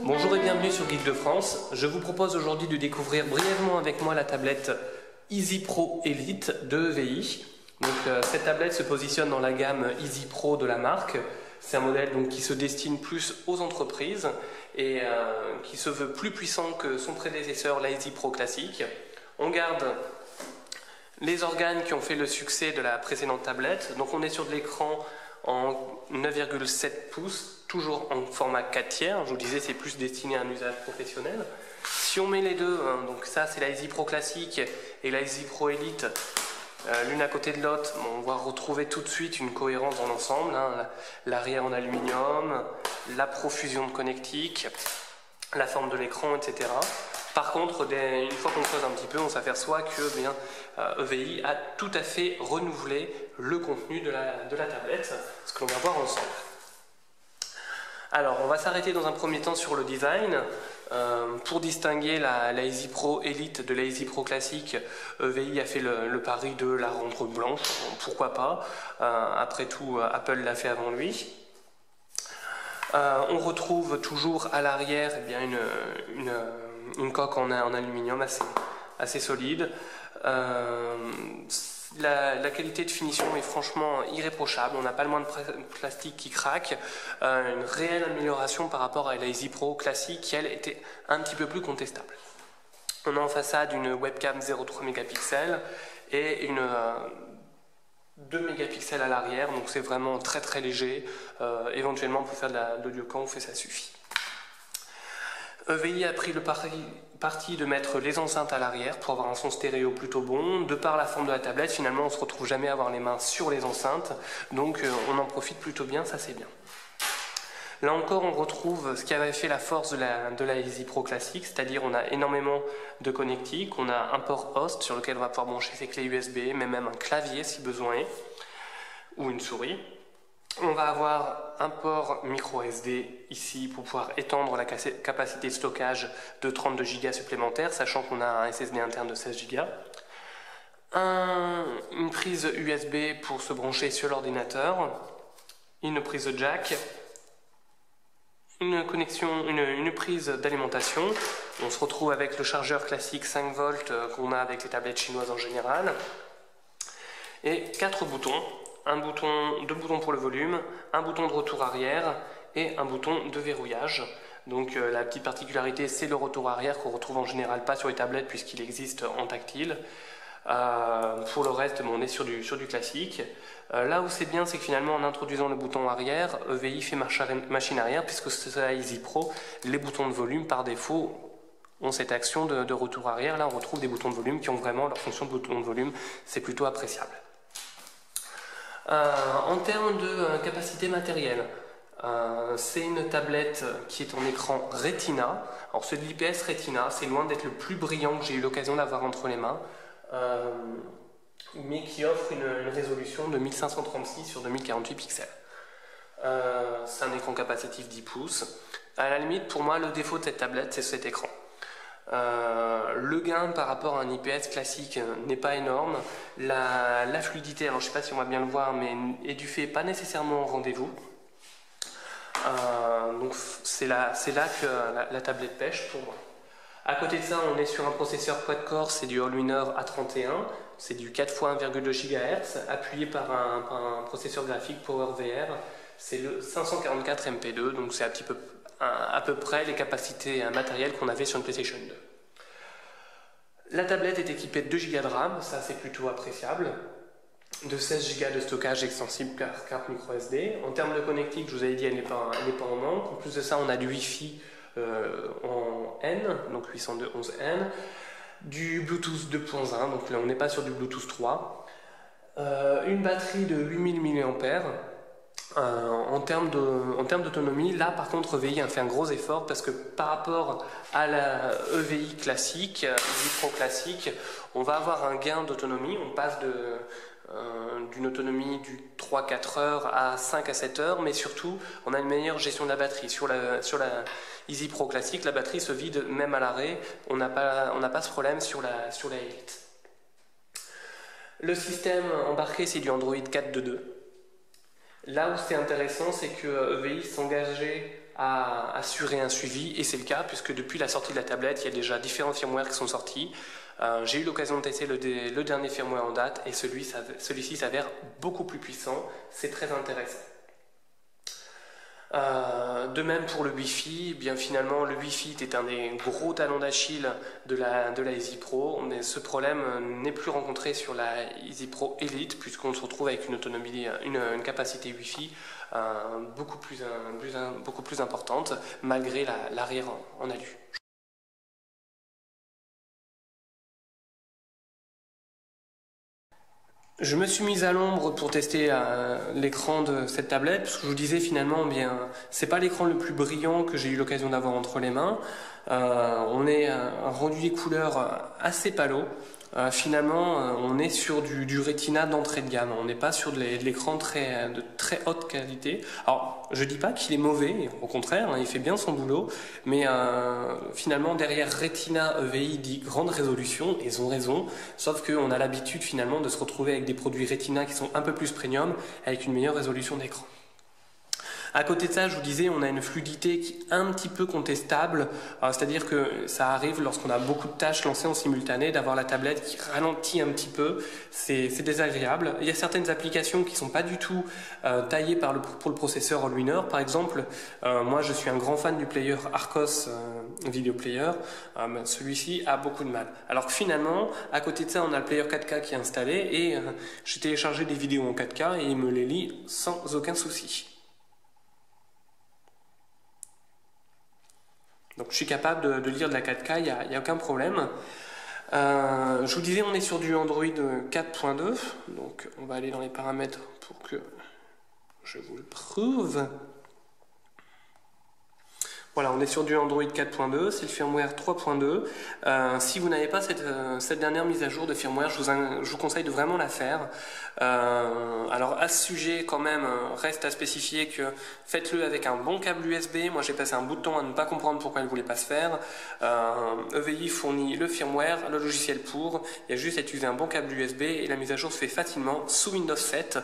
Bonjour et bienvenue sur Geek de France. Je vous propose aujourd'hui de découvrir brièvement avec moi la tablette Easy Pro Elite de EVI. Cette tablette se positionne dans la gamme Easy Pro de la marque. C'est un modèle qui se destine plus aux entreprises et qui se veut plus puissant que son prédécesseur, la Easy Pro classique. On garde les organes qui ont fait le succès de la précédente tablette. Donc on est sur de l'écran en 9,7 pouces, toujours en format 4 tiers. Je vous disais, c'est plus destiné à un usage professionnel. Si on met les deux, donc ça c'est la Easy Pro classique et la Easy Pro Elite, l'une à côté de l'autre, on va retrouver tout de suite une cohérence dans l'ensemble. L'arrière en aluminium, la profusion de connectiques, la forme de l'écran, etc. Par contre, une fois qu'on creuse un petit peu, on s'aperçoit que EVI a tout à fait renouvelé le contenu de la tablette, ce que l'on va voir ensemble. Alors, on va s'arrêter dans un premier temps sur le design. Pour distinguer la Easy Pro Elite de la Easy Pro classique, EVI a fait le pari de la rendre blanche, pourquoi pas. Après tout, Apple l'a fait avant lui. On retrouve toujours à l'arrière une coque en aluminium assez solide. La qualité de finition est franchement irréprochable, on n'a pas le moins de plastique qui craque, une réelle amélioration par rapport à la Easy Pro classique qui elle était un petit peu plus contestable. On a en façade une webcam 0,3 mégapixels et une 2 mégapixels à l'arrière, donc c'est vraiment très très léger, éventuellement pour faire de l'audiocan, ça suffit. EVI a pris le parti de mettre les enceintes à l'arrière pour avoir un son stéréo plutôt bon. De par la forme de la tablette, finalement on ne se retrouve jamais à avoir les mains sur les enceintes, donc on en profite plutôt bien, ça c'est bien. Là encore on retrouve ce qui avait fait la force de la Easy Pro classique, c'est-à-dire on a énormément de connectiques, on a un port host sur lequel on va pouvoir brancher ses clés USB, mais même un clavier si besoin est, ou une souris. On va avoir un port micro SD ici pour pouvoir étendre la capacité de stockage de 32 Go supplémentaires, sachant qu'on a un SSD interne de 16 Go. Une prise USB pour se brancher sur l'ordinateur, une prise jack, une prise d'alimentation. On se retrouve avec le chargeur classique 5 volts qu'on a avec les tablettes chinoises en général. Et 4 boutons. Deux boutons pour le volume, un bouton de retour arrière et un bouton de verrouillage. Donc la petite particularité, c'est le retour arrière qu'on retrouve en général pas sur les tablettes puisqu'il existe en tactile. Pour le reste, on est sur du classique. Là où c'est bien, c'est que finalement en introduisant le bouton arrière, EVI fait machine arrière puisque c'est la Easy Pro. Les boutons de volume par défaut ont cette action de retour arrière. Là on retrouve des boutons de volume qui ont vraiment leur fonction de bouton de volume, c'est plutôt appréciable. En termes de capacité matérielle, c'est une tablette qui est en écran Retina. Alors c'est de l'IPS Retina, c'est loin d'être le plus brillant que j'ai eu l'occasion d'avoir entre les mains, mais qui offre une résolution de 1536 sur 2048 pixels. C'est un écran capacitif 10 pouces. À la limite, pour moi, le défaut de cette tablette, c'est cet écran. Le gain par rapport à un IPS classique n'est pas énorme. La fluidité, alors je ne sais pas si on va bien le voir, mais est du fait pas nécessairement au rendez-vous. Donc c'est là que la tablette pêche pour moi. À côté de ça, on est sur un processeur quad-core, c'est du Allwinner A31, c'est du 4 x 1,2 GHz, appuyé par un processeur graphique PowerVR, c'est le 544 MP2, donc c'est à peu près les capacités matérielles qu'on avait sur une PlayStation 2. La tablette est équipée de 2 Go de RAM, ça c'est plutôt appréciable, de 16 Go de stockage extensible par carte micro SD. En termes de connectique, je vous avais dit, elle n'est pas en manque. En plus de ça, on a du Wi-Fi en N, donc 802.11n, du Bluetooth 2.1, donc là on n'est pas sur du Bluetooth 3, une batterie de 8000 mAh. En termes d'autonomie, là par contre EVI a fait un gros effort parce que par rapport à la EVI classique, EVI Pro classique, on va avoir un gain d'autonomie, on passe d'une autonomie du 3-4 heures à 5 à 7 heures, mais surtout on a une meilleure gestion de la batterie. Sur la Easy Pro classique, la batterie se vide même à l'arrêt, on n'a pas ce problème sur la Elite. Le système embarqué, c'est du Android 4.2.2. Là où c'est intéressant, c'est que EVI s'engageait à assurer un suivi, et c'est le cas puisque depuis la sortie de la tablette, il y a déjà différents firmwares qui sont sortis. J'ai eu l'occasion de tester le dernier firmware en date et celui-ci s'avère beaucoup plus puissant, c'est très intéressant. De même pour le Wi-Fi, bien finalement le Wi-Fi est un des gros talons d'Achille de la Easy Pro, mais ce problème n'est plus rencontré sur la Easy Pro Elite puisqu'on se retrouve avec une autonomie, une capacité Wi-Fi beaucoup plus importante malgré l'arrière en alu. Je me suis mise à l'ombre pour tester l'écran de cette tablette, parce que je vous disais finalement, bien, c'est pas l'écran le plus brillant que j'ai eu l'occasion d'avoir entre les mains. On est un rendu des couleurs assez palo. Finalement, on est sur du Retina d'entrée de gamme. On n'est pas sur de l'écran de très haute qualité. Alors, je dis pas qu'il est mauvais, au contraire, hein, il fait bien son boulot, mais finalement, derrière Retina EVI dit grande résolution, et ils ont raison, sauf qu'on a l'habitude finalement de se retrouver avec des produits Retina qui sont un peu plus premium, avec une meilleure résolution d'écran. À côté de ça, je vous disais, on a une fluidité qui est un petit peu contestable, c'est-à-dire que ça arrive lorsqu'on a beaucoup de tâches lancées en simultané, d'avoir la tablette qui ralentit un petit peu, c'est désagréable. Il y a certaines applications qui ne sont pas du tout taillées pour le processeur Allwinner. Par exemple, moi je suis un grand fan du player Arcos Video Player, celui-ci a beaucoup de mal. Alors que finalement, à côté de ça, on a le player 4K qui est installé et j'ai téléchargé des vidéos en 4K et il me les lit sans aucun souci. Donc je suis capable de lire de la 4K, il n'y a aucun problème. Je vous disais, on est sur du Android 4.2, donc on va aller dans les paramètres pour que je vous le prouve. Voilà, on est sur du Android 4.2, c'est le firmware 3.2. Si vous n'avez pas cette dernière mise à jour de firmware, je vous conseille de vraiment la faire. Alors à ce sujet, quand même, reste à spécifier que faites-le avec un bon câble USB. Moi j'ai passé un bout de temps à ne pas comprendre pourquoi elle ne voulait pas se faire. EVI fournit le firmware, le logiciel pour. Il y a juste à utiliser un bon câble USB et la mise à jour se fait facilement sous Windows 7.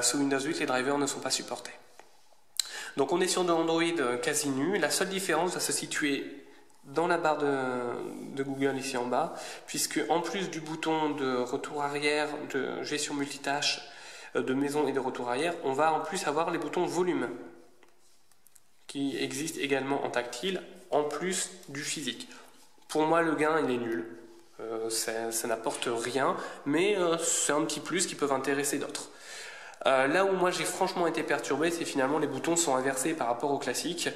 Sous Windows 8, les drivers ne sont pas supportés. Donc on est sur de Android quasi nu. La seule différence va se situer dans la barre de Google ici en bas, puisque en plus du bouton de retour arrière, de gestion multitâche, de maison et de retour arrière, on va en plus avoir les boutons volume, qui existent également en tactile, en plus du physique. Pour moi, le gain, il est nul. Ça n'apporte rien, mais c'est un petit plus qui peut intéresser d'autres. Là où moi j'ai franchement été perturbé, c'est finalement les boutons sont inversés par rapport au classique.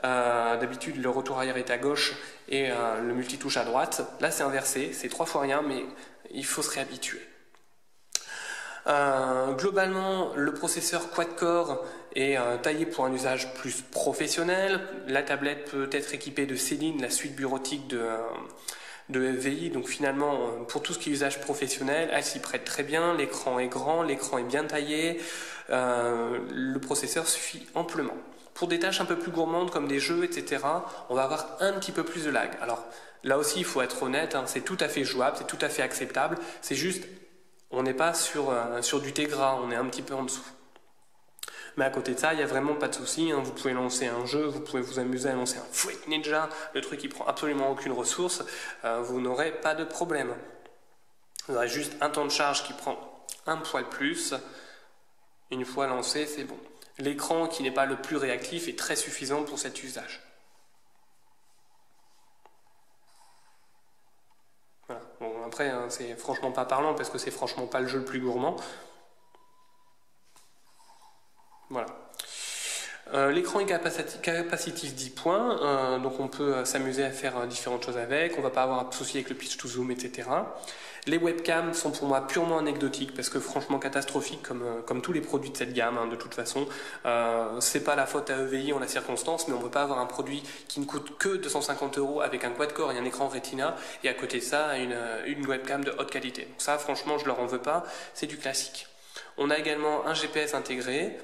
D'habitude le retour arrière est à gauche et le multitouche à droite. Là c'est inversé, c'est 3 fois rien, mais il faut se réhabituer. Globalement, le processeur quad-core est taillé pour un usage plus professionnel. La tablette peut être équipée de Céline, la suite bureautique de EVI, donc finalement pour tout ce qui est usage professionnel, elle s'y prête très bien, l'écran est grand, l'écran est bien taillé, le processeur suffit amplement. Pour des tâches un peu plus gourmandes comme des jeux, etc., on va avoir un petit peu plus de lag. Alors là aussi il faut être honnête, hein, c'est tout à fait jouable, c'est tout à fait acceptable, c'est juste, on n'est pas sur du Tegra, on est un petit peu en dessous. Mais à côté de ça, il n'y a vraiment pas de souci, hein. Vous pouvez lancer un jeu, vous pouvez vous amuser à lancer un Fruit Ninja, le truc qui prend absolument aucune ressource, vous n'aurez pas de problème. Vous aurez juste un temps de charge qui prend un poil plus. Une fois lancé, c'est bon. L'écran qui n'est pas le plus réactif est très suffisant pour cet usage. Voilà. Bon, après, hein, c'est franchement pas parlant parce que c'est franchement pas le jeu le plus gourmand. Voilà. L'écran est capacitif 10 points, donc on peut s'amuser à faire différentes choses avec, on ne va pas avoir de souci avec le pitch to zoom, etc. Les webcams sont pour moi purement anecdotiques parce que franchement catastrophiques comme tous les produits de cette gamme, hein, de toute façon. C'est pas la faute à EVI en la circonstance, mais on ne peut pas avoir un produit qui ne coûte que 250 € avec un quad-core et un écran Retina et à côté de ça une webcam de haute qualité. Donc ça franchement je leur en veux pas, c'est du classique. On a également un GPS intégré.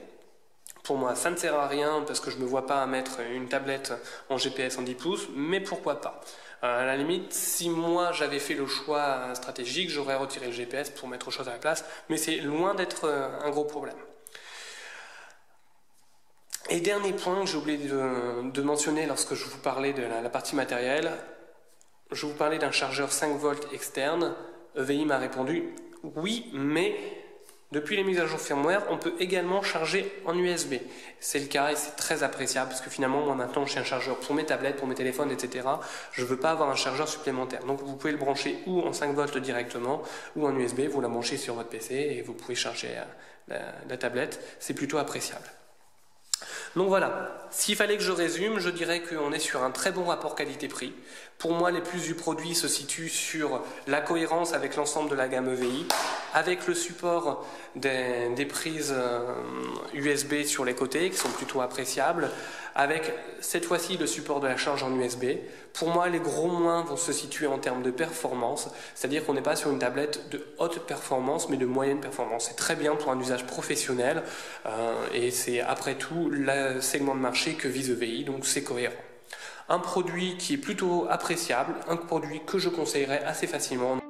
Pour moi, ça ne sert à rien parce que je ne me vois pas mettre une tablette en GPS en 10 pouces, mais pourquoi pas. À la limite, si moi j'avais fait le choix stratégique, j'aurais retiré le GPS pour mettre autre chose à la place, mais c'est loin d'être un gros problème. Et dernier point que j'ai oublié de mentionner lorsque je vous parlais de la partie matérielle, je vous parlais d'un chargeur 5 volts externe. EVI m'a répondu oui, mais depuis les mises à jour firmware, on peut également charger en USB. C'est le cas et c'est très appréciable parce que finalement, moi maintenant, j'ai un chargeur pour mes tablettes, pour mes téléphones, etc. Je ne veux pas avoir un chargeur supplémentaire. Donc vous pouvez le brancher ou en 5 volts directement ou en USB, vous la branchez sur votre PC et vous pouvez charger la tablette. C'est plutôt appréciable. Donc voilà, s'il fallait que je résume, je dirais qu'on est sur un très bon rapport qualité-prix. Pour moi, les plus du produit se situent sur la cohérence avec l'ensemble de la gamme EVI, avec le support des prises USB sur les côtés qui sont plutôt appréciables, avec cette fois-ci le support de la charge en USB. Pour moi, les gros moins vont se situer en termes de performance, c'est-à-dire qu'on n'est pas sur une tablette de haute performance, mais de moyenne performance. C'est très bien pour un usage professionnel et c'est après tout le segment de marché que vise EVI, donc c'est cohérent. Un produit qui est plutôt appréciable, un produit que je conseillerais assez facilement.